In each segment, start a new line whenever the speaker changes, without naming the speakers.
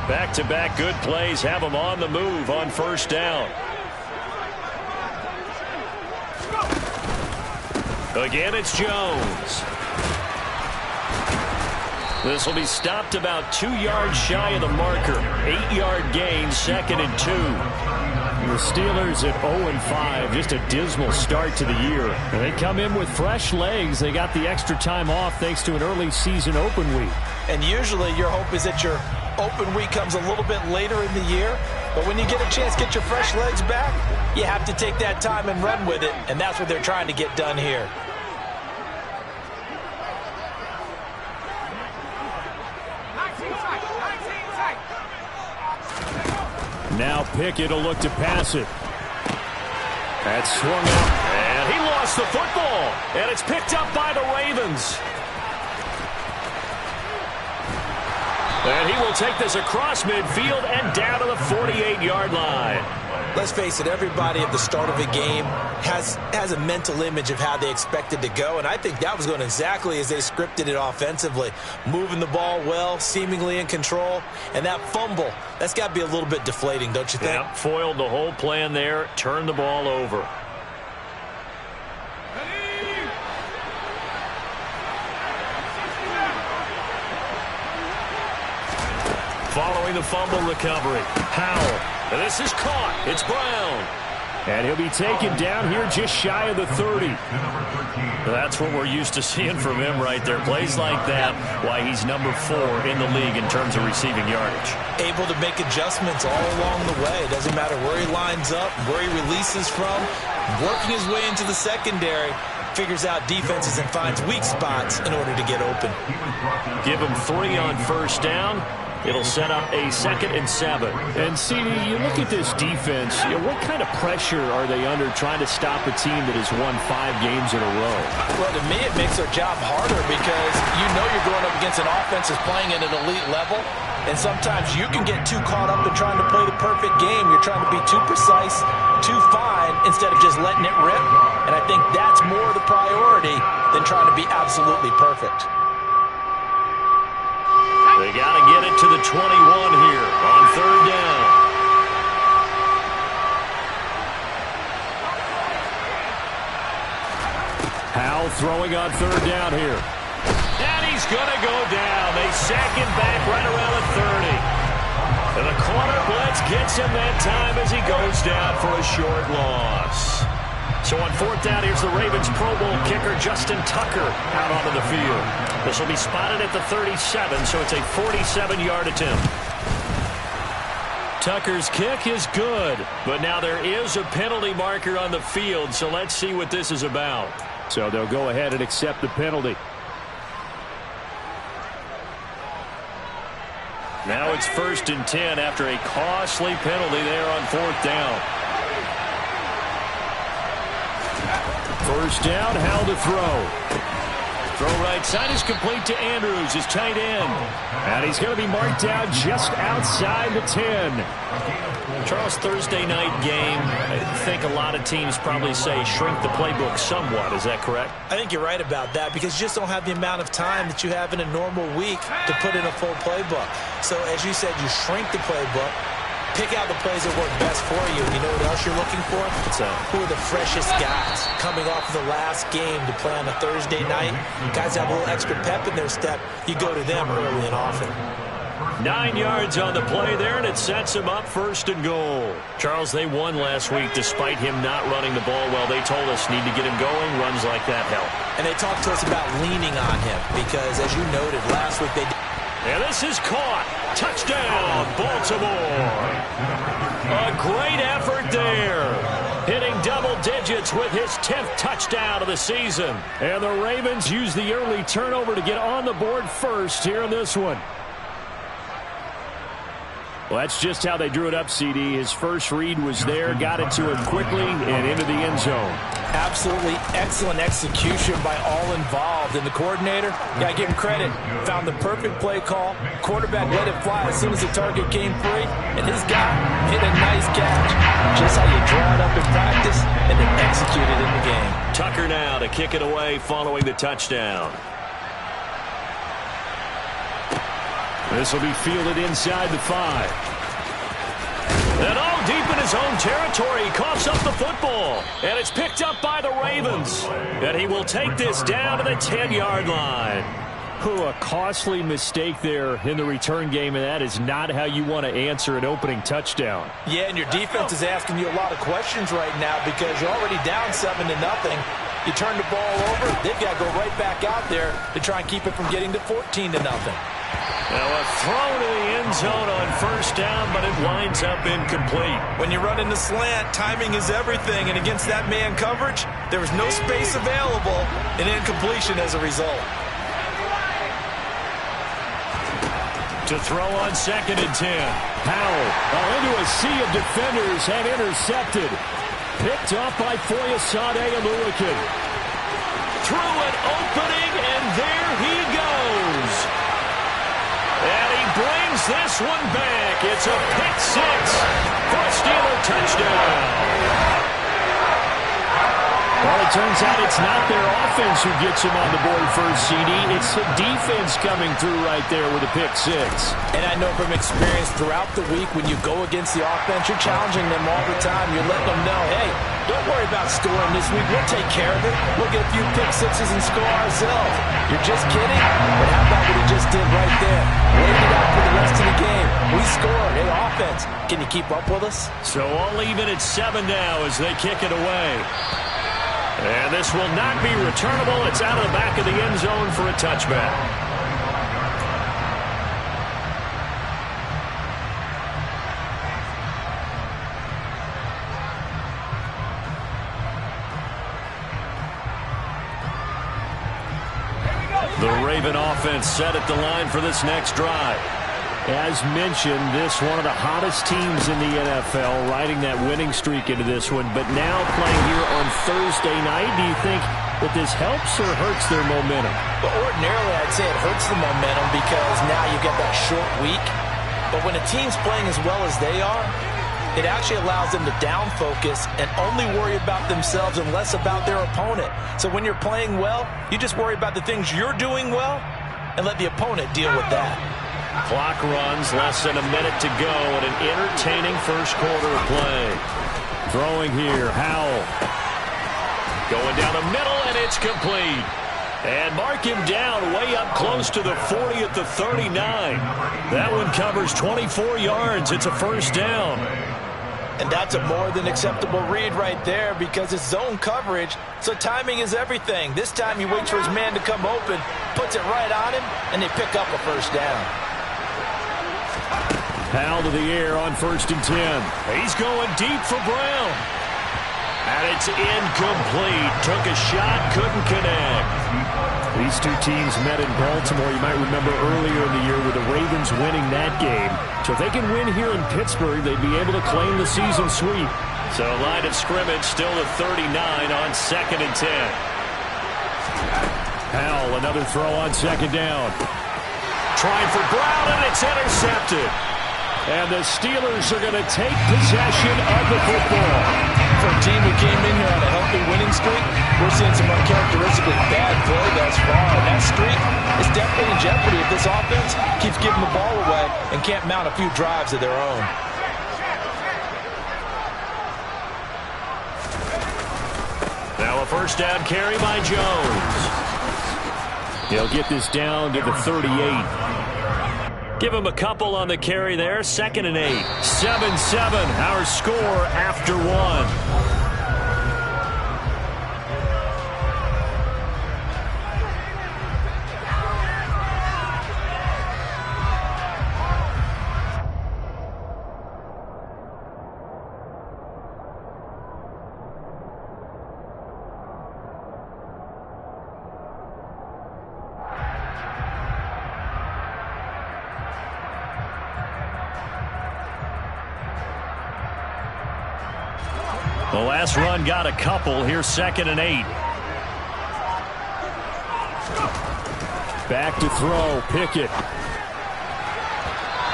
Back-to-back good plays have them on the move on first down. Again, it's Jones. This will be stopped about 2 yards shy of the marker. 8-yard gain, 2nd and 2. The Steelers at 0-5, just a dismal start to the year. And they come in with fresh legs. They got the extra time off thanks to an early season open week.
And usually your hope is that your open week comes a little bit later in the year. But when you get a chance to get your fresh legs back, you have to take that time and run with it. And that's what they're trying to get done here.
Now Pickett will look to pass it. That's swung out. And he lost the football. And it's picked up by the Ravens. And he will take this across midfield and down to the 48-yard line.
Let's face it, everybody at the start of a game has a mental image of how they expect it to go, and I think that was going exactly as they scripted it offensively. Moving the ball well, seemingly in control, and that fumble, that's got to be a little bit deflating, don't you think?
Yeah, foiled the whole plan there, turned the ball over. Following the fumble recovery, Howell. And this is caught. It's Brown. And he'll be taken down here just shy of the 30. That's what we're used to seeing from him right there. Plays like that, why he's number 4 in the league in terms of receiving yardage.
Able to make adjustments all along the way. It doesn't matter where he lines up, where he releases from. Working his way into the secondary. Figures out defenses and finds weak spots in order to get open.
Give him 3 on first down. It'll set up a 2nd and 7. And, CD, you look at this defense, what kind of pressure are they under trying to stop a team that has won 5 games in a row?
Well, to me, it makes their job harder because you know you're going up against an offense that's playing at an elite level, and sometimes you can get too caught up in trying to play the perfect game. You're trying to be too precise, too fine, instead of just letting it rip. And I think that's more the priority than trying to be absolutely perfect.
They got to get it to the 21 here on third down. Howell throwing on third down here. And he's going to go down. They sack him back right around the 30. And the corner blitz gets him that time as he goes down for a short loss. So on fourth down, here's the Ravens Pro Bowl kicker, Justin Tucker, out onto the field. This will be spotted at the 37, so it's a 47-yard attempt. Tucker's kick is good, but now there is a penalty marker on the field, so let's see what this is about. So they'll go ahead and accept the penalty. Now it's 1st and 10 after a costly penalty there on fourth down. First down, Howell to throw. Throw right side is complete to Andrews, his tight end. And he's going to be marked down just outside the 10. Charles, Thursday night game, I think a lot of teams probably say shrink the playbook somewhat. Is that correct?
I think you're right about that because you just don't have the amount of time that you have in a normal week to put in a full playbook. So as you said, you shrink the playbook. Pick out the plays that work best for you. You know what else you're looking for? Who are the freshest guys coming off of the last game to play on a Thursday night? Guys have a little extra pep in their step. You go to them early and often.
9 yards on the play there, and it sets him up 1st and goal. Charles, they won last week despite him not running the ball well. They told us need to get him going. Runs like that help.
And they talked to us about leaning on him because, as you noted, last week they did.
And this is caught. Touchdown, Baltimore. A great effort there. Hitting double digits with his 10th touchdown of the season. And the Ravens use the early turnover to get on the board first here in this one. Well, that's just how they drew it up, CD. His first read was there, got it to him quickly, and into the end zone.
Absolutely excellent execution by all involved. And the coordinator, got to give him credit, found the perfect play call. Quarterback let it fly as soon as the target came free. And his guy hit a nice catch. Just how you draw it up in practice and then execute it in the game.
Tucker now to kick it away following the touchdown. This will be fielded inside the 5. And all deep in his own territory, he coughs up the football. And it's picked up by the Ravens. And he will take this down to the 10-yard line. A costly mistake there in the return game, and that is not how you want to answer an opening touchdown.
Yeah, and your defense is asking you a lot of questions right now because you're already down 7-0. You turn the ball over, they've got to go right back out there to try and keep it from getting to 14-0.
Now a throw to the end zone on first down, but it winds up incomplete.
When you run in the slant, timing is everything, and against that man coverage, there was no space available, and incompletion as a result.
To throw on 2nd and 10. Howell into a sea of defenders and intercepted. Picked off by Foyesade and Lewican. Through an opening, and there he goes. And he brings this one back. It's a pick 6 for a Steeler touchdown. Well, it turns out it's not their offense who gets him on the board first, CD. It's the defense coming through right there with a pick 6.
And I know from experience throughout the week when you go against the offense, you're challenging them all the time. You're letting them know, hey, don't worry about scoring this week. We'll take care of it. We'll get a few pick 6s and score ourselves. You're just kidding? But how about what he just did right there? Waited it out for the rest of the game. We scored. Hey, offense, can you keep up with us?
So all even at 7 now as they kick it away. And this will not be returnable. It's out of the back of the end zone for a touchback. The Raven offense set at the line for this next drive. As mentioned, this one of the hottest teams in the NFL, riding that winning streak into this one, but now playing here on Thursday night. Do you think that this helps or hurts their momentum?
Well, ordinarily, I'd say it hurts the momentum because now you get that short week. But when a team's playing as well as they are, it actually allows them to down focus and only worry about themselves and less about their opponent. So when you're playing well, you just worry about the things you're doing well and let the opponent deal with that.
Clock runs, less than a minute to go, and an entertaining first quarter of play. Throwing here, Howell. Going down the middle, and it's complete. And mark him down way up close to the 40 at the 39. That one covers 24 yards. It's a first down.
And that's a more than acceptable read right there because it's zone coverage, so timing is everything. This time he waits for his man to come open, puts it right on him, and they pick up a first down.
Howell to the air on 1st and 10. He's going deep for Brown. And it's incomplete. Took a shot, couldn't connect. These two teams met in Baltimore, you might remember earlier in the year, with the Ravens winning that game. So if they can win here in Pittsburgh, they'd be able to claim the season sweep. So line of scrimmage still at 39 on 2nd and 10. Howell, another throw on 2nd down. Trying for Brown, and it's intercepted. And the Steelers are going to take possession of the football.
For a team who came in here on a healthy winning streak, we're seeing some uncharacteristically bad play thus far. And that streak is definitely in jeopardy if this offense keeps giving the ball away and can't mount a few drives of their own.
Now a first down carry by Jones. He'll get this down to the 38. Give him a couple on the carry there. 2nd and 8. 7-7, our score after 1. The last run got a couple. Here's 2nd and 8. Back to throw. Pickett.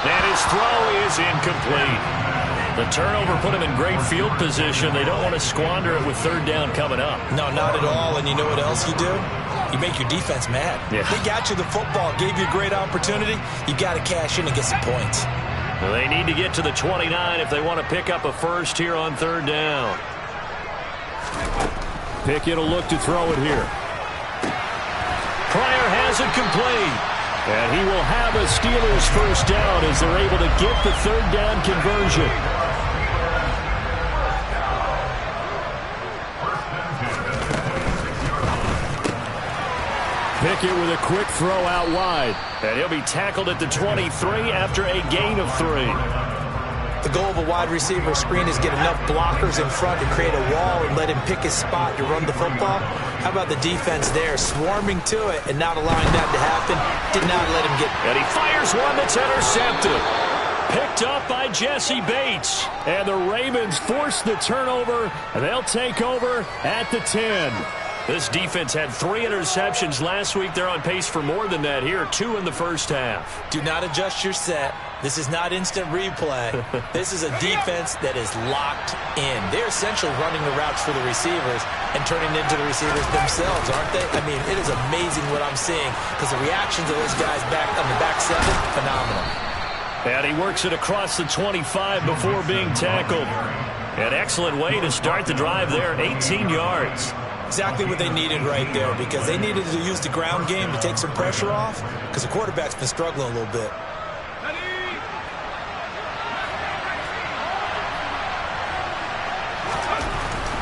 And his throw is incomplete. The turnover put him in great field position. They don't want to squander it with 3rd down coming up.
No, not at all. And you know what else you do? You make your defense mad.
Yeah.
They got you the football, gave you a great opportunity. You got to cash in and get some points.
Well, they need to get to the 29 if they want to pick up a first here on third down. Pickett will look to throw it here. Pryor has it complete. And he will have a Steelers first down as they're able to get the third down conversion. Pickett with a quick throw out wide. And he'll be tackled at the 23 after a gain of 3.
The goal of a wide receiver screen is get enough blockers in front to create a wall and let him pick his spot to run the football. How about the defense there, swarming to it and not allowing that to happen? Did not let him get...
And he fires one that's intercepted. Picked up by Jesse Bates. And the Ravens force the turnover, and they'll take over at the 10. This defense had 3 interceptions last week. They're on pace for more than that here, 2 in the first half.
Do not adjust your set. This is not instant replay. This is a defense that is locked in. They're essentially running the routes for the receivers and turning into the receivers themselves, aren't they? I mean, it is amazing what I'm seeing because the reactions of those guys back on the back 7, phenomenal.
And he works it across the 25 before being tackled. An excellent way to start the drive there, 18 yards.
Exactly what they needed right there because they needed to use the ground game to take some pressure off because the quarterback's been struggling a little bit.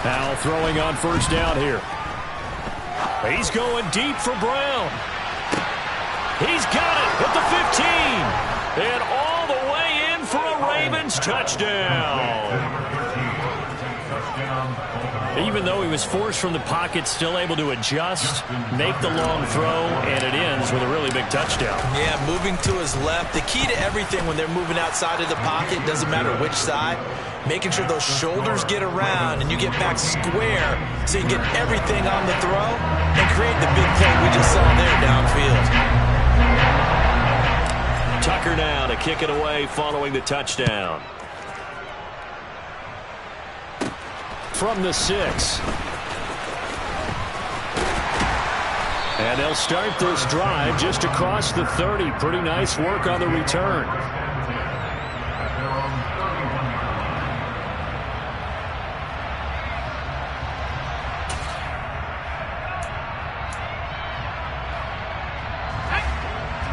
Now throwing on first down here. He's going deep for Brown. He's got it at the 15. And all the way in for a Ravens touchdown. Even though he was forced from the pocket, still able to adjust, make the long throw, and it ends with a really big touchdown.
Yeah, moving to his left. The key to everything when they're moving outside of the pocket, doesn't matter which side, making sure those shoulders get around and you get back square so you get everything on the throw and create the big play we just saw there downfield.
Tucker now to kick it away following the touchdown. From the 6. And they'll start this drive just across the 30. Pretty nice work on the return.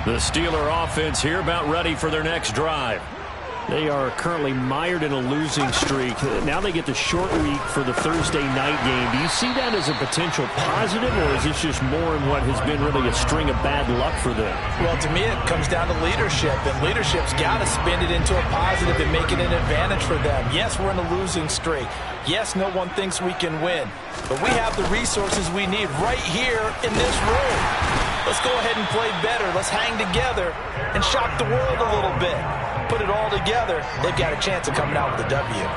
The Steeler offense here about ready for their next drive. They are currently mired in a losing streak. Now they get the short week for the Thursday night game. Do you see that as a potential positive, or is this just more in what has been really a string of bad luck for them?
Well, to me, it comes down to leadership, and leadership's got to spin it into a positive and make it an advantage for them. Yes, we're in a losing streak. Yes, no one thinks we can win, but we have the resources we need right here in this room. Let's go ahead and play better. Let's hang together and shock the world a little bit. Put it all together, they've got a chance of coming out with a W.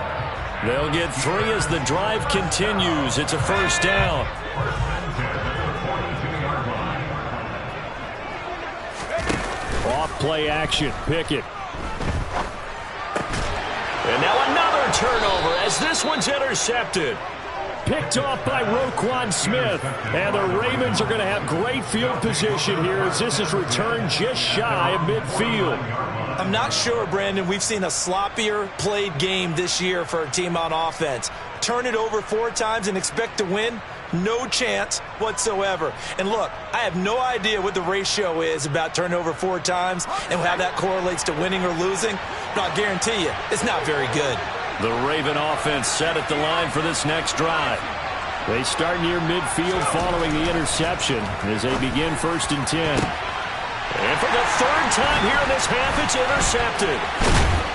They'll get 3 as the drive continues. It's a first down. Off play action, Pickett. And now another turnover as this one's intercepted. Picked off by Roquan Smith. And the Ravens are going to have great field position here as this is returned just shy of midfield.
I'm not sure, Brandon, we've seen a sloppier played game this year for a team on offense. Turn it over 4 times and expect to win? No chance whatsoever. And look, I have no idea what the ratio is about turnover 4 times and how that correlates to winning or losing. But I'll guarantee you, it's not very good.
The Raven offense set at the line for this next drive. They start near midfield following the interception as they begin 1st and 10. And for the 3rd time here in this half, it's intercepted.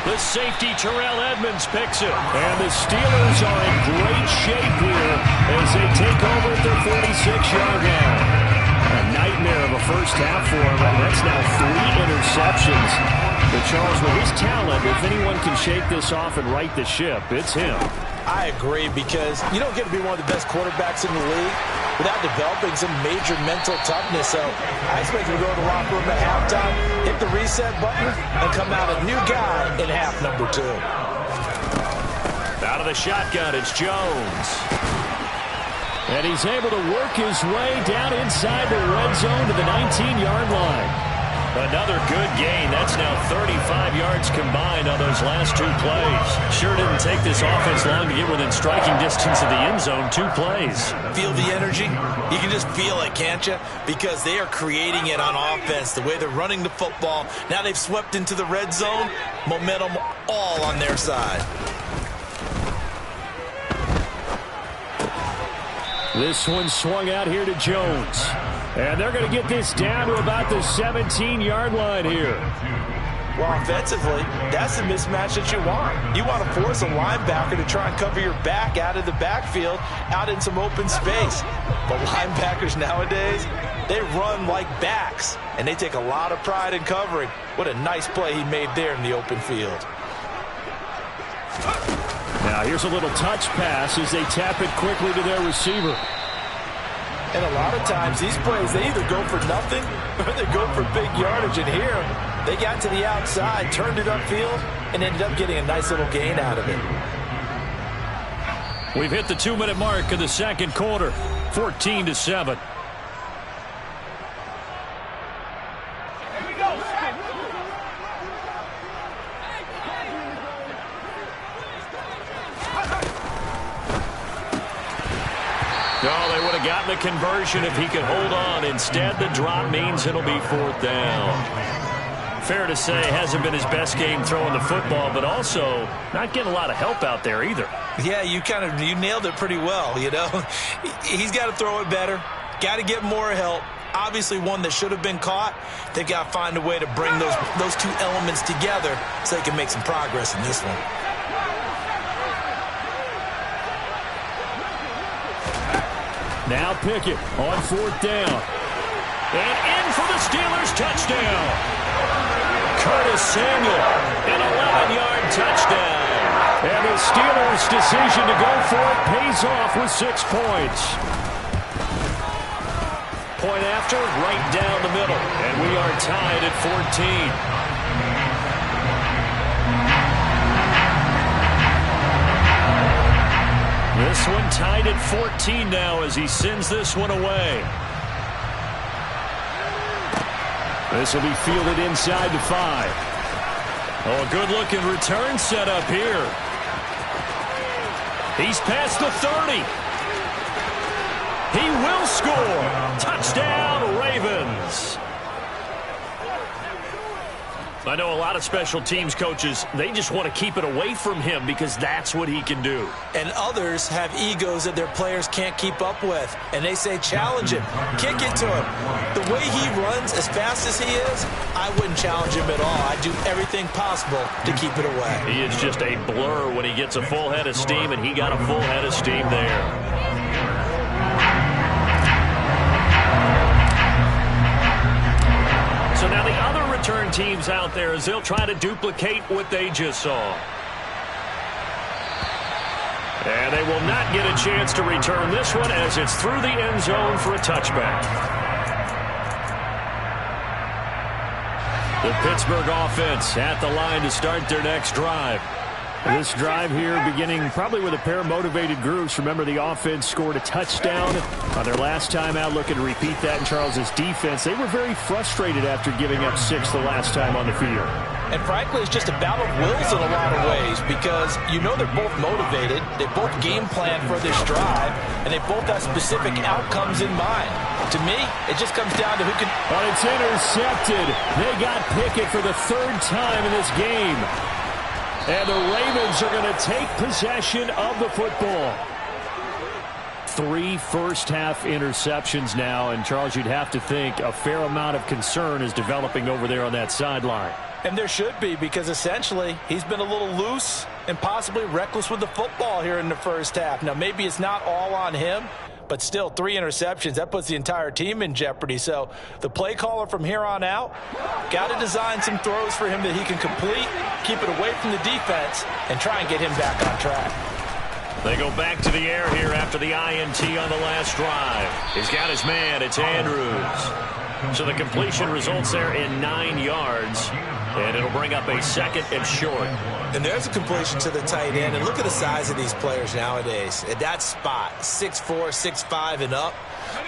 The safety, Terrell Edmonds, picks it. And the Steelers are in great shape here as they take over at their 46-yard line. A nightmare of a first half for him, and that's now 3 interceptions. But Charles, with his talent, if anyone can shake this off and right the ship, it's him.
I agree, because you don't get to be one of the best quarterbacks in the league without developing some major mental toughness. So I expect him to go to the locker room at halftime, hit the reset button, and come out a new guy in half number 2.
Out of the shotgun, it's Jones. And he'll get 3 And he's able to work his way down inside the red zone to the 19-yard line. Another good gain. That's now 35 yards combined on those last 2 plays. Sure didn't take this offense long to get within striking distance of the end zone. 2 plays.
Feel the energy? You can just feel it, can't you? Because they are creating it on offense. The way they're running the football. Now they've swept into the red zone. Momentum all on their side.
This one swung out here to Jones. And they're going to get this down to about the 17-yard line here.
Well, offensively, that's the mismatch that you want. You want to force a linebacker to try and cover your back out of the backfield, out in some open space. But linebackers nowadays, they run like backs, and they take a lot of pride in covering. What a nice play he made there in the open field.
Now here's a little touch pass as they tap it quickly to their receiver.
And a lot of times, these plays, they either go for nothing or they go for big yardage. And here, they got to the outside, turned it upfield, and ended up getting a nice little gain out of it.
We've hit the 2-minute mark of the second quarter, 14-7. No, they would have gotten the conversion if he could hold on. Instead, the drop means it'll be 4th down. Fair to say, hasn't been his best game throwing the football, but also not getting a lot of help out there either.
Yeah, you nailed it pretty well, you know. He's got to throw it better, got to get more help. Obviously one that should have been caught. They've got to find a way to bring those 2 elements together so they can make some progress in this one.
Now Pickett on 4th down. And in for the Steelers touchdown. Curtis Samuel, an 11-yard touchdown. And the Steelers' decision to go for it pays off with 6 points. Point after, right down the middle. And we are tied at 14. This one tied at 14 now as he sends this one away. This will be fielded inside the 5. Oh, a good-looking return set up here. He's past the 30. He will score. Touchdown, Ravens. I know a lot of special teams coaches, they just want to keep it away from him because that's what he can do.
And others have egos that their players can't keep up with. And they say, challenge him, kick it to him. The way he runs as fast as he is, I wouldn't challenge him at all. I'd do everything possible to keep it away.
He is just a blur when he gets a full head of steam, and he got a full head of steam there. So now the other return teams out there as they'll try to duplicate what they just saw. And they will not get a chance to return this one as it's through the end zone for a touchback. The Pittsburgh offense at the line to start their next drive. This drive here beginning probably with a pair of motivated groups. Remember, the offense scored a touchdown on their last time out. Looking to repeat that in Charles's defense. They were very frustrated after giving up 6 the last time on the field.
And frankly, it's just a battle of wills in a lot of ways because you know they're both motivated. They both game plan for this drive, and they both have specific outcomes in mind. To me, it just comes down to who can...
Well, it's intercepted. They got Pickett for the 3rd time in this game. And the Ravens are going to take possession of the football. 3 first-half interceptions now. And, Charles, you'd have to think a fair amount of concern is developing over there on that sideline.
And there should be because, essentially, he's been a little loose and possibly reckless with the football here in the first half. Now, maybe it's not all on him, but still 3 interceptions. That puts the entire team in jeopardy. So the play caller from here on out got to design some throws for him that he can complete, keep it away from the defense, and try and get him back on track.
They go back to the air here after the INT on the last drive. He's got his man. It's Andrews. So the completion results there in 9 yards. And it'll bring up a second and short.
And there's a completion to the tight end. And look at the size of these players nowadays. At that spot, 6'4", 6'5", and up.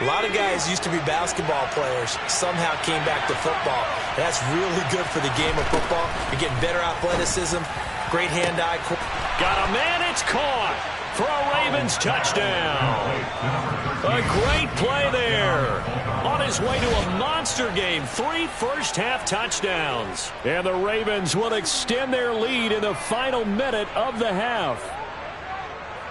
A lot of guys used to be basketball players, somehow came back to football. And that's really good for the game of football. You're getting better athleticism, great hand-eye.
Got a man, it's caught for a Ravens touchdown. A great play there. On his way to a monster game, 3 first-half touchdowns. And the Ravens will extend their lead in the final minute of the half.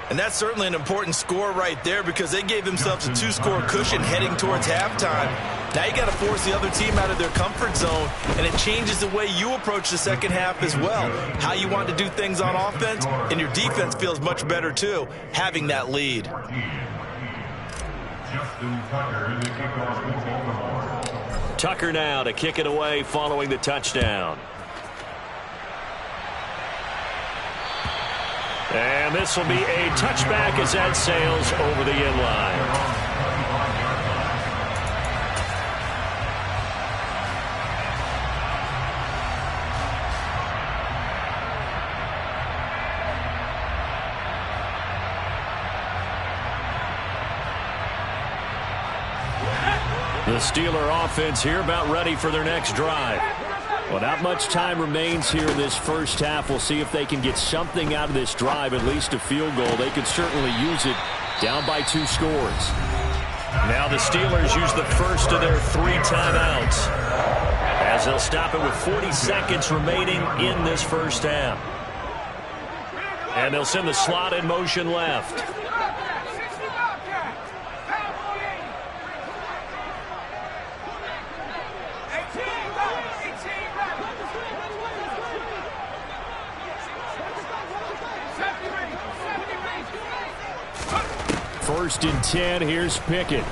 And that's certainly an important score right there because they gave themselves a 2-score cushion heading towards halftime. Now you got to force the other team out of their comfort zone, and it changes the way you approach the second half as well. How you want to do things on offense, and your defense feels much better too, having that lead.
Tucker now to kick it away following the touchdown. And this will be a touchback as that sails over the end line. The Steeler offense here about ready for their next drive. Well, not much time remains here in this first half. We'll see if they can get something out of this drive, at least a field goal. They could certainly use it down by 2 scores. Now the Steelers use the first of their 3 timeouts as they'll stop it with 40 seconds remaining in this first half. And they'll send the slot in motion left. First and 10, here's Pickett.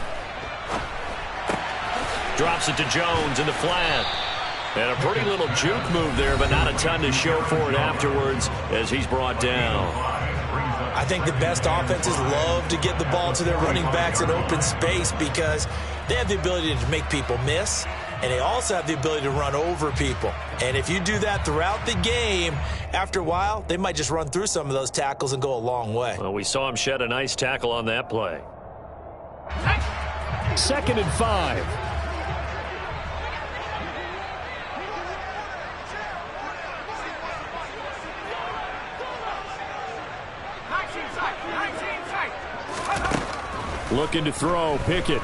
Drops it to Jones in the flat. And a pretty little juke move there, but not a ton to show for it afterwards as he's brought down.
I think the best offenses love to get the ball to their running backs in open space because they have the ability to make people miss, and they also have the ability to run over people. And if you do that throughout the game, after a while, they might just run through some of those tackles and go a long way.
Well, we saw him shed a nice tackle on that play. 2nd and 5. Looking to throw, Pickett.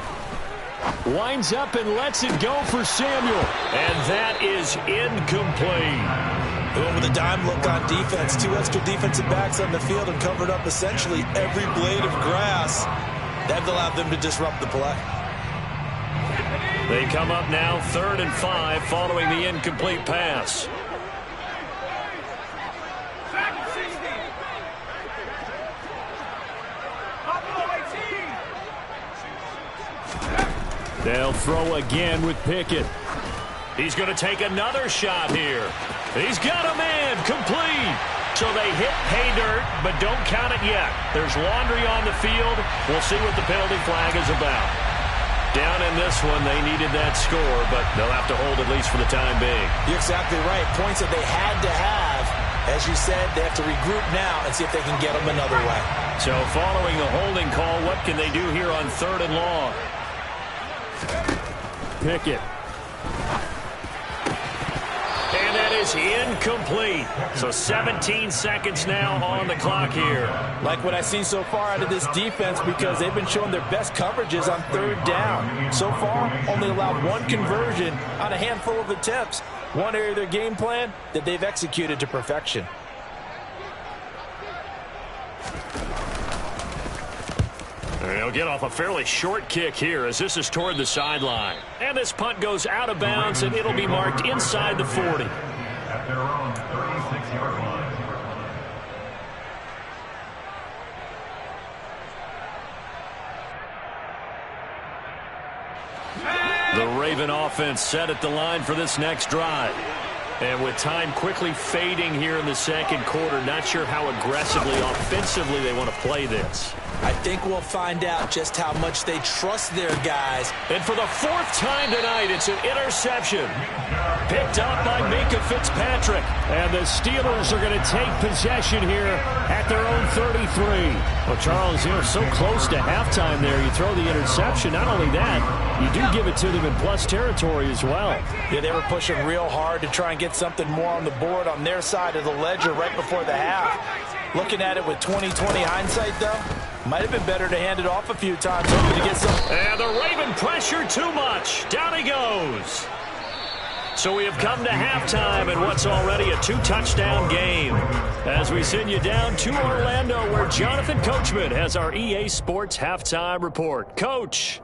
Winds up and lets it go for Samuel. And that is incomplete.
Going with a dime look on defense. 2 extra defensive backs on the field and covered up essentially every blade of grass. That allowed them to disrupt the play.
They come up now 3rd and 5 following the incomplete pass. They'll throw again with Pickett. He's going to take another shot here. He's got a man, complete. So they hit pay dirt, but don't count it yet. There's laundry on the field. We'll see what the penalty flag is about. Down in this one, they needed that score, but they'll have to hold at least for the time being.
You're exactly right. Points that they had to have. As you said, they have to regroup now and see if they can get them another way.
So following the holding call, what can they do here on 3rd and long? Pickett. And that is incomplete. So 17 seconds now on the clock here.
Like what I've seen so far out of this defense because they've been showing their best coverages on 3rd down. So far, only allowed 1 conversion on a handful of attempts. One area of their game plan that they've executed to perfection.
They'll get off a fairly short kick here as this is toward the sideline. And this punt goes out of bounds, and it'll be marked inside the 40.
At their own 36-yard line.
The Raven offense set at the line for this next drive. And with time quickly fading here in the 2nd quarter, not sure how aggressively, offensively they want to play this.
I think we'll find out just how much they trust their guys.
And for the fourth time tonight, it's an interception. Picked up by Minkah Fitzpatrick. And the Steelers are going to take possession here at their own 33. Well, Charles, you know, so close to halftime there. You throw the interception. Not only that, you do give it to them in plus territory as well.
Yeah, they were pushing real hard to try and get something more on the board on their side of the ledger right before the half. Looking at it with 20/20 hindsight, though, might have been better to hand it off a few times, hoping to get some.
And the Raven pressure too much. Down he goes. So we have come to halftime in what's already a 2-touchdown game. As we send you down to Orlando, where Jonathan Coachman has our EA Sports halftime report. Coach.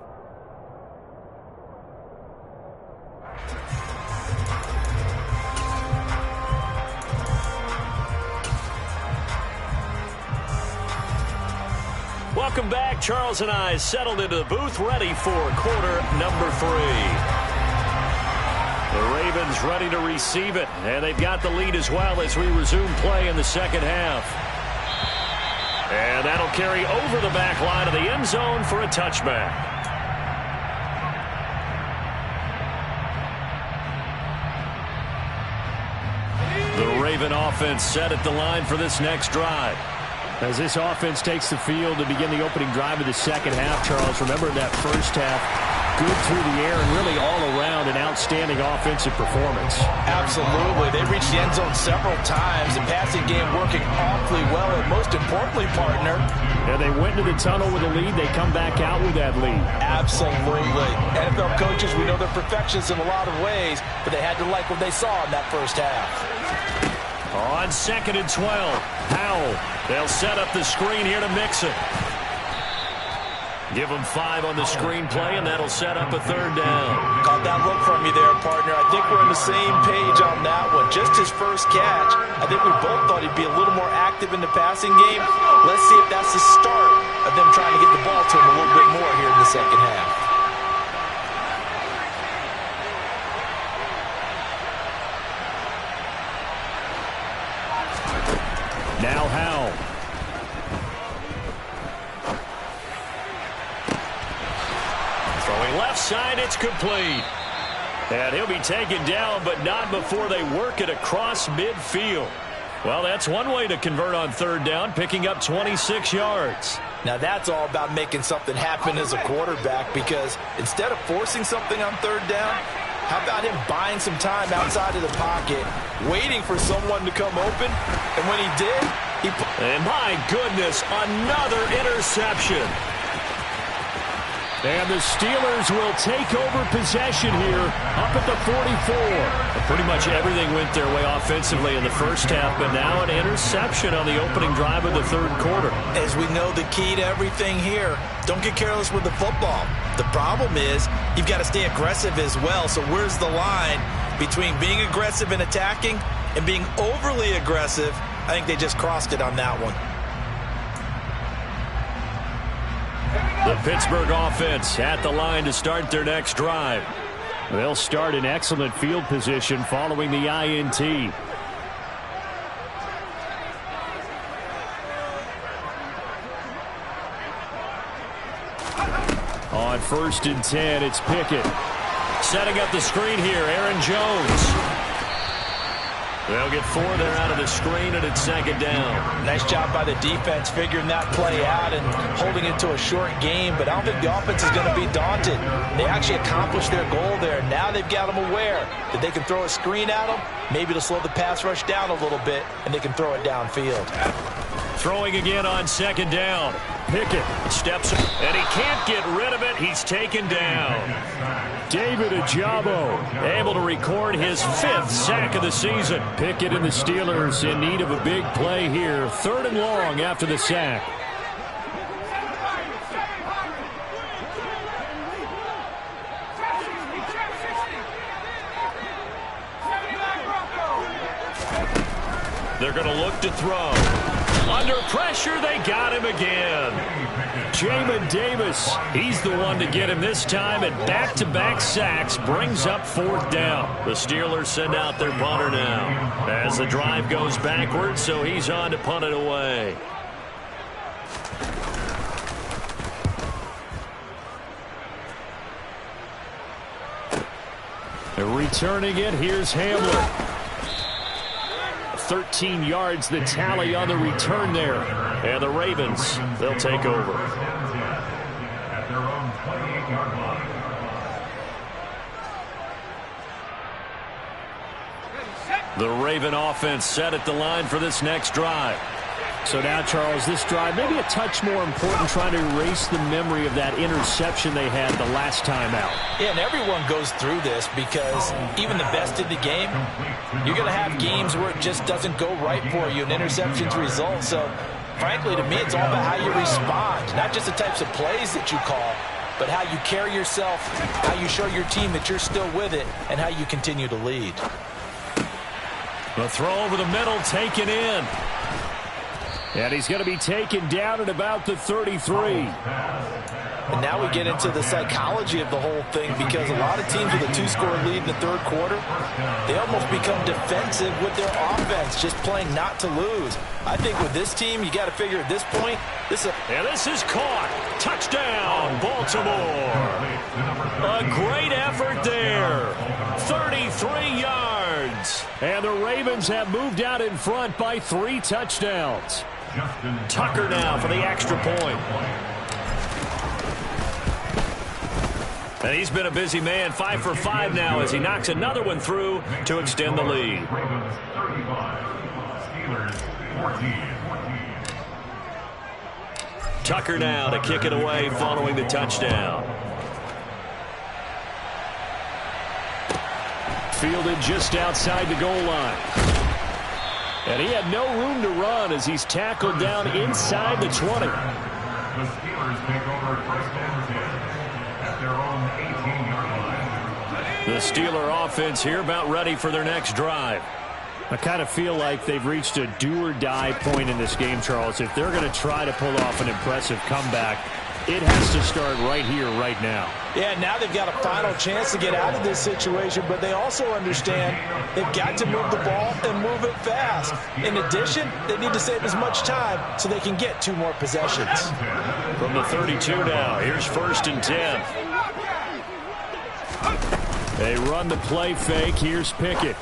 Welcome back. Charles and I settled into the booth, ready for quarter number 3. The Ravens ready to receive it, and they've got the lead as well as we resume play in the second half. And that'll carry over the back line of the end zone for a touchback. The Raven offense set at the line for this next drive. As this offense takes the field to begin the opening drive of the second half, Charles, remember that first half, good through the air and really all around an outstanding offensive performance.
Absolutely. They reached the end zone several times. The passing game working awfully well, and most importantly, partner.
Yeah, they went into the tunnel with a lead. They come back out with that lead.
Absolutely. NFL coaches, we know they're perfectionists in a lot of ways, but they had to like what they saw in that first half.
On 2nd and 12, Howell. They'll set up the screen here to Mixon. Give them 5 on the screenplay, and that'll set up a 3rd down.
Caught that look from you there, partner. I think we're on the same page on that one. Just his first catch. I think we both thought he'd be a little more active in the passing game. Let's see if that's the start of them trying to get the ball to him a little bit more here in the second half.
Now Howell. Throwing left side, it's complete. And he'll be taken down, but not before they work it across midfield. Well, that's one way to convert on 3rd down, picking up 26 yards.
Now that's all about making something happen as a quarterback, because instead of forcing something on 3rd down, how about him buying some time outside of the pocket, waiting for someone to come open, and when he did,
and my goodness, another interception. And the Steelers will take over possession here up at the 44. Pretty much everything went their way offensively in the first half, but now an interception on the opening drive of the 3rd quarter.
As we know, the key to everything here, don't get careless with the football. The problem is you've got to stay aggressive as well. So where's the line between being aggressive and attacking and being overly aggressive? I think they just crossed it on that one.
The Pittsburgh offense at the line to start their next drive. They'll start in excellent field position following the INT. On 1st and 10, it's Pickett. Setting up the screen here, Aaron Jones. They'll get 4 there out of the screen, and it's 2nd down.
Nice job by the defense figuring that play out and holding it to a short game, but I don't think the offense is going to be daunted. They actually accomplished their goal there. Now they've got them aware that they can throw a screen at them, maybe to slow the pass rush down a little bit, and they can throw it downfield.
Throwing again on 2nd down. Pickett steps up, and he can't get rid of it. He's taken down. David Ojabo able to record his 5th sack of the season. Pickett and the Steelers in need of a big play here. 3rd and long after the sack. They're going to look to throw. Under pressure, they got him again. Jamin Davis, he's the one to get him this time, and back-to-back sacks brings up 4th down. The Steelers send out their punter now as the drive goes backwards, so he's on to punt it away. Returning it, here's Hamler. 13 yards the tally on the return there. And the Ravens, they'll take over.
At their own 28-yard line.
The Raven offense set at the line for this next drive.
So now, Charles, this drive maybe a touch more important, trying to erase the memory of that interception they had the last time out.
Yeah, and everyone goes through this because even the best in the game, you're going to have games where it just doesn't go right for you, and interceptions result. So, frankly, to me, it's all about how you respond, not just the types of plays that you call, but how you carry yourself, how you show your team that you're still with it, and how you continue to lead.
The throw over the middle, taken in. And he's going to be taken down at about the 33.
And now we get into the psychology of the whole thing, because a lot of teams with a two-score lead in the third quarter, they almost become defensive with their offense, just playing not to lose. I think with this team, you got to figure at this point, this is
caught. Touchdown, Baltimore. A great effort there. 33 yards. And the Ravens have moved out in front by 3 touchdowns. Tucker now for the extra point. And he's been a busy man, 5 for 5 now as he knocks another one through to extend the lead.
Ravens 35, Steelers 14.
Tucker now to kick it away following the touchdown. Fielded just outside the goal line. And he had no room to run as he's tackled down inside the 20.
The Steelers take over first and 10 at their own 18-yard line.
The Steeler offense here about ready for their next drive.
I kind of feel like they've reached a do-or-die point in this game, Charles. If they're going to try to pull off an impressive comeback, it has to start right here, right now.
Yeah, now they've got a final chance to get out of this situation, but they also understand they've got to move the ball and move it fast. In addition, they need to save as much time so they can get 2 more possessions.
From the 32 now, here's 1st and 10. They run the play fake. Here's Pickett.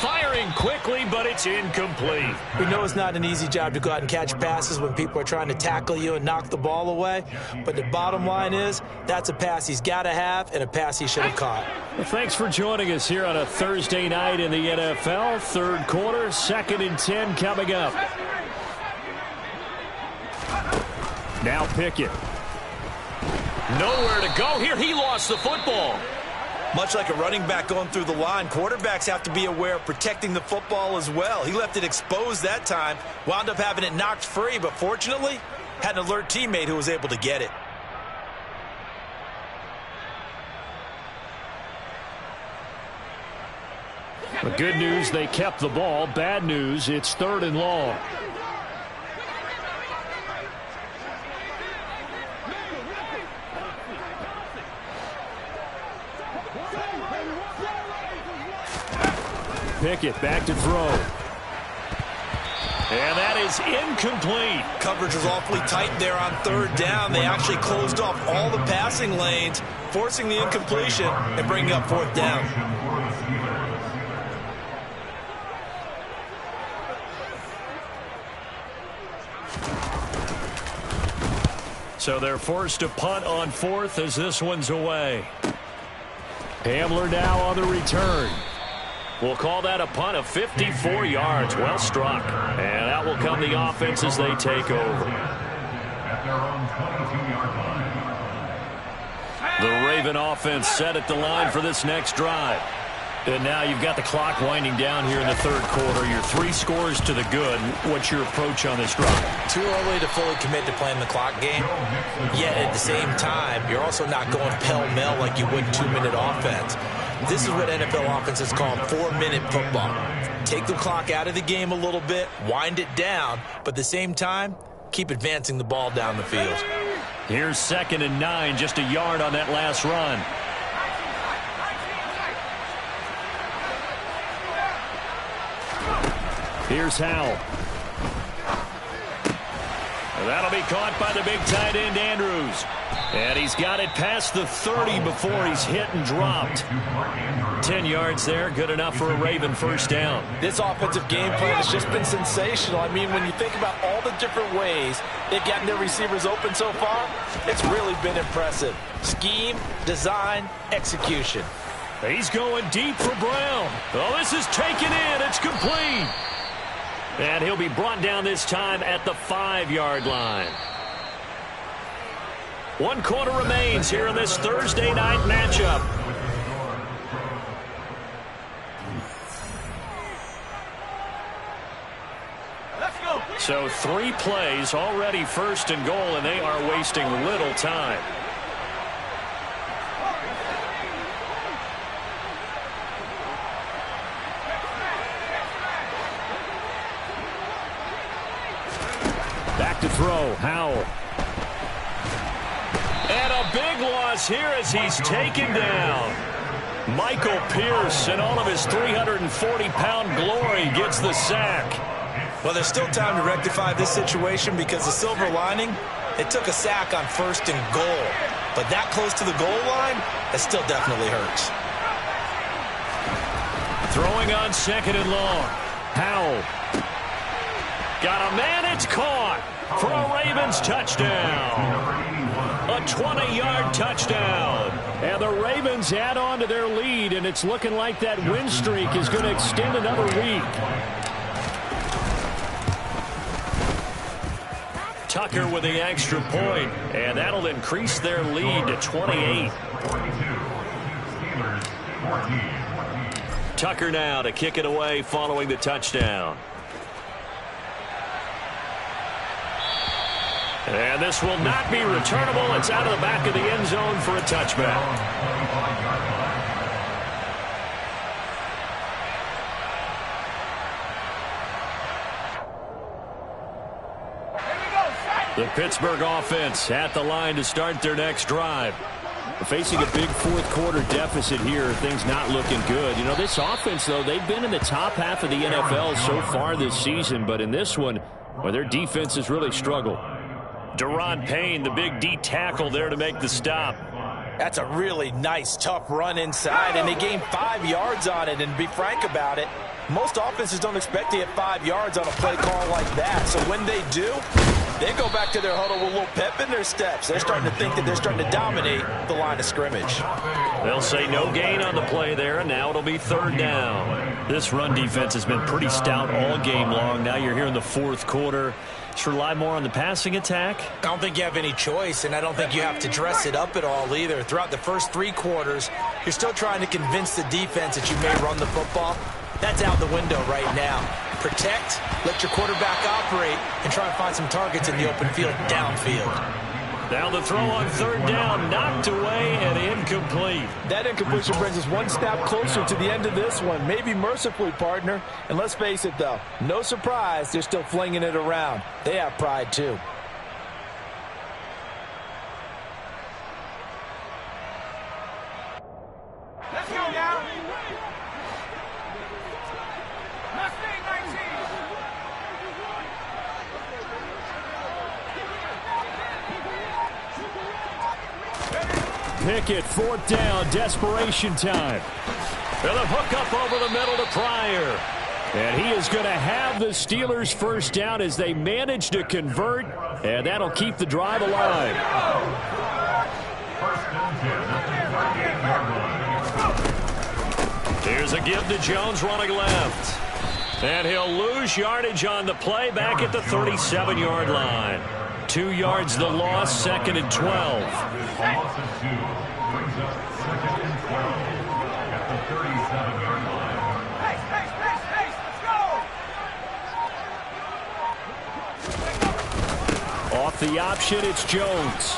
Firing quickly, but it's incomplete.
We know it's not an easy job to go out and catch passes when people are trying to tackle you and knock the ball away. But the bottom line is, that's a pass he's got to have and a pass he should have caught.
Well, thanks for joining us here on a Thursday night in the NFL. Third quarter, 2nd and 10 coming up. Now Pickett. Nowhere to go here. He lost the football.
Much like a running back going through the line, quarterbacks have to be aware of protecting the football as well. He left it exposed that time, wound up having it knocked free, but fortunately, had an alert teammate who was able to get it.
The good news, they kept the ball. Bad news, it's 3rd and long. Pickett back to throw. And that is incomplete.
Coverage was awfully tight there on 3rd down. They actually closed off all the passing lanes, forcing the incompletion and bringing up 4th down.
So they're forced to punt on 4th as this one's away. Hamler now on the return. We'll call that a punt of 54 yards. Well struck. And out will come the offense as they take over.
At their own 22-yard line.
The Raven offense set at the line for this next drive. And now you've got the clock winding down here in the 3rd quarter. You're 3 scores to the good. What's your approach on this drive?
Too early to fully commit to playing the clock game. Yet at the same time, you're also not going pell-mell like you would 2-minute offense. This is what NFL offenses call 4-minute football. Take the clock out of the game a little bit, wind it down, but at the same time, keep advancing the ball down the field.
Here's 2nd and 9, just a yard on that last run. Here's Howell. That'll be caught by the big tight end, Andrews. And he's got it past the 30 before he's hit and dropped. 10 yards there, good enough for a Raven first down.
This offensive game plan has just been sensational. I mean, when you think about all the different ways they've gotten their receivers open so far, it's really been impressive. Scheme, design, execution.
He's going deep for Brown. Oh, this is taken in. It's complete. And he'll be brought down this time at the 5-yard line. 1 quarter remains here in this Thursday night matchup. So 3 plays already first and goal, and they are wasting little time. Back to throw, Howell. And a big loss here as he's taken down. Michael Pierce, in all of his 340-pound glory, gets the sack.
Well, there's still time to rectify this situation because the silver lining, it took a sack on 1st and goal. But that close to the goal line, it still definitely hurts.
Throwing on 2nd and long. Howell. Got a man, it's caught for a Ravens touchdown. A 20-yard touchdown. And the Ravens add on to their lead, and it's looking like that win streak is going to extend another week. Tucker with the extra point, and that'll increase their lead to 28. Tucker now to kick it away following the touchdown. And this will not be returnable. It's out of the back of the end zone for a touchback. The Pittsburgh offense at the line to start their next drive. Facing a big 4th quarter deficit here, things not looking good. You know, this offense, though, they've been in the top half of the NFL so far this season, but in this one, well, their defense has really struggled. Deron Payne, the big D tackle there to make the stop.
That's a really nice, tough run inside, and they gained 5 yards on it. And to be frank about it, most offenses don't expect to get 5 yards on a play call like that. So when they do, they go back to their huddle with a little pep in their steps. They're starting to think that they're starting to dominate the line of scrimmage.
They'll say no gain on the play there, and now it'll be 3rd down. This run defense has been pretty stout all game long. Now you're here in the 4th quarter. Should rely more on the passing attack?
I don't think you have any choice, and I don't think you have to dress it up at all either. Throughout the first 3 quarters, you're still trying to convince the defense that you may run the football. That's out the window right now. Protect, let your quarterback operate, and try and find some targets in the open field downfield.
Now the throw on 3rd down, knocked away and incomplete.
That incompletion brings us one step closer to the end of this one. Maybe mercifully, partner. And let's face it, though, no surprise, they're still flinging it around. They have pride, too.
Let's go now. Mustang 19.
Pickett, 4th down, desperation time. And a hook up over the middle to Pryor. And he is going to have the Steelers first down as they manage to convert, and that'll keep the drive alive. Here's a give to Jones running left. And he'll lose yardage on the play back at the 37-yard line. 2 yards the loss, 2nd and 12. Off the option, it's Jones.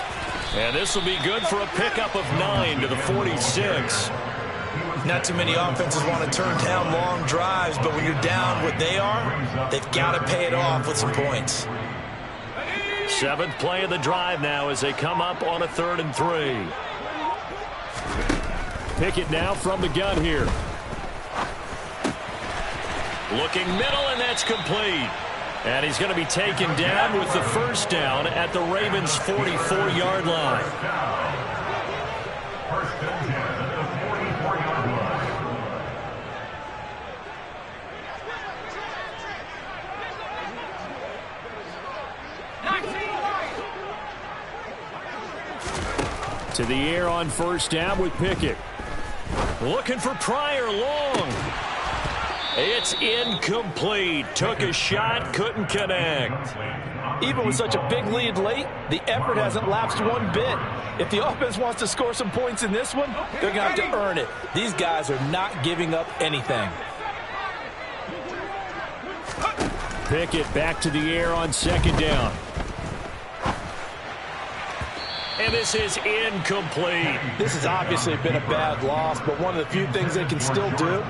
And this will be good for a pickup of 9 to the 46.
Not too many offenses want to turn down long drives, but when you're down what they are, they've got to pay it off with some points.
7th play of the drive now as they come up on a 3rd and 3. Pickett now from the gun here. Looking middle, and that's complete.
And he's going to be taken down with the first down at the Ravens' 44-yard line.
First and 10 at the 44-yard line.
To the air on first down with Pickett. Looking for Pryor long. It's incomplete. Took a shot, couldn't connect.
Even with such a big lead late, the effort hasn't lapsed one bit. If the offense wants to score some points in this one, they're going to have to earn it. These guys are not giving up anything.
Pickett back to the air on second down. And this is incomplete.
This has obviously been a bad loss, but one of the few things they can still do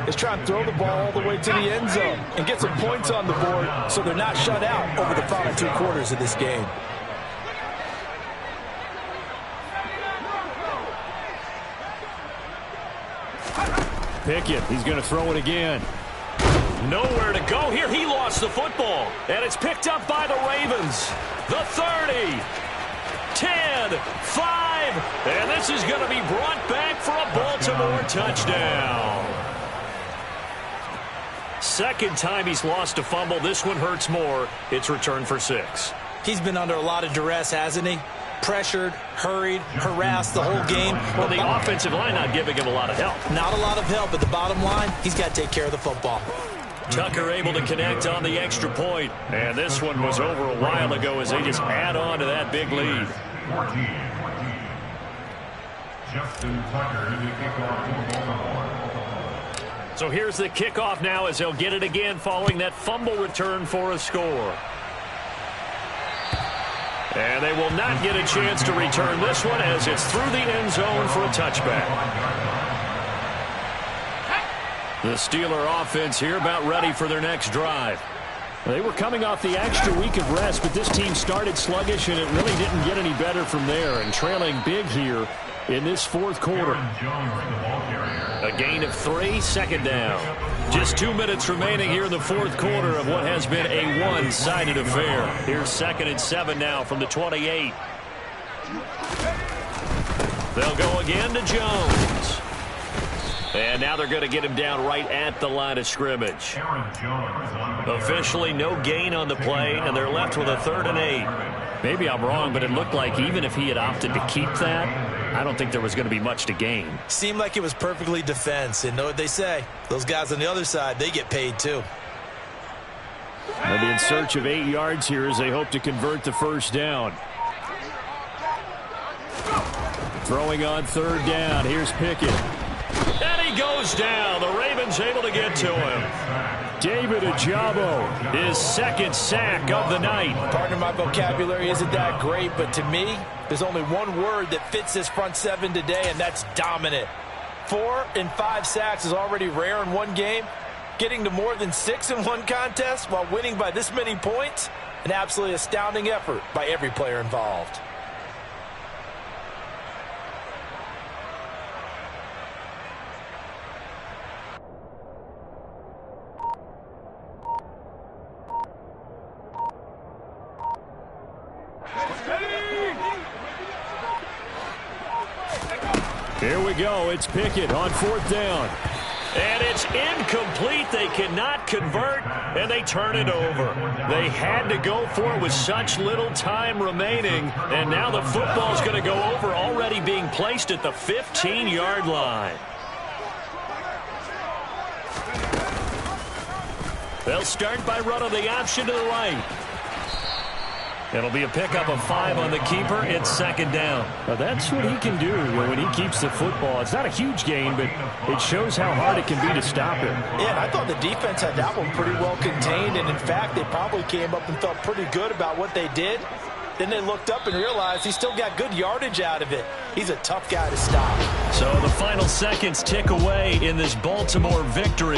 is try and throw the ball all the way to the end zone and get some points on the board so they're not shut out over the final 2 quarters of this game.
Pickett, he's going to throw it again. Nowhere to go here. He lost the football. And it's picked up by the Ravens. The 30. 10, 5, and this is going to be brought back for a Baltimore touchdown. Second time he's lost a fumble. This one hurts more. It's returned for 6.
He's been under a lot of duress, hasn't he? Pressured, hurried, harassed the whole game.
Well, the offensive line not giving him a lot of help.
Not a lot of help, but the bottom line, he's got to take care of the football.
Tucker able to connect on the extra point. And this one was over a while ago as they just add on to that big lead.
14. Justin Tucker to kick off for Baltimore.
So here's the kickoff now as they'll get it again following that fumble return for a score. And they will not get a chance to return this one as it's through the end zone for a touchback. The Steeler offense here about ready for their next drive. They were coming off the extra week of rest, but this team started sluggish, and it really didn't get any better from there. And trailing big here in this fourth quarter. A gain of 3, second down. Just 2 minutes remaining here in the fourth quarter of what has been a one-sided affair. Here's 2nd and 7 now from the 28. They'll go again to Jones. And now they're going to get him down right at the line of scrimmage. Officially no gain on the play, and they're left with a 3rd and 8. Maybe I'm wrong, but it looked like even if he had opted to keep that, I don't think there was going to be much to gain.
Seemed like it was perfectly defense, and know what they say. Those guys on the other side, they get paid too.
They'll be in search of 8 yards here as they hope to convert the first down. Throwing on 3rd down. Here's Pickett. And he goes down. The Ravens able to get to him. David Ojabo, his 2nd sack of the night.
Partner, my vocabulary isn't that great, but to me, there's only one word that fits this front 7 today, and that's dominant. 4 and 5 sacks is already rare in one game. Getting to more than 6 in one contest while winning by this many points, an absolutely astounding effort by every player involved.
Here we go. It's Pickett on 4th down. And it's incomplete. They cannot convert, and they turn it over. They had to go for it with such little time remaining, and now the football's going to go over, already being placed at the 15-yard line. They'll start by running the option to the right. It'll be a pickup of 5 on the keeper. It's 2nd down. Now that's what he can do when he keeps the football. It's not a huge gain, but it shows how hard it can be to stop him.
Yeah, and I thought the defense had that one pretty well contained, and in fact, they probably came up and felt pretty good about what they did. Then they looked up and realized he still got good yardage out of it. He's a tough guy to stop.
So the final seconds tick away in this Baltimore victory.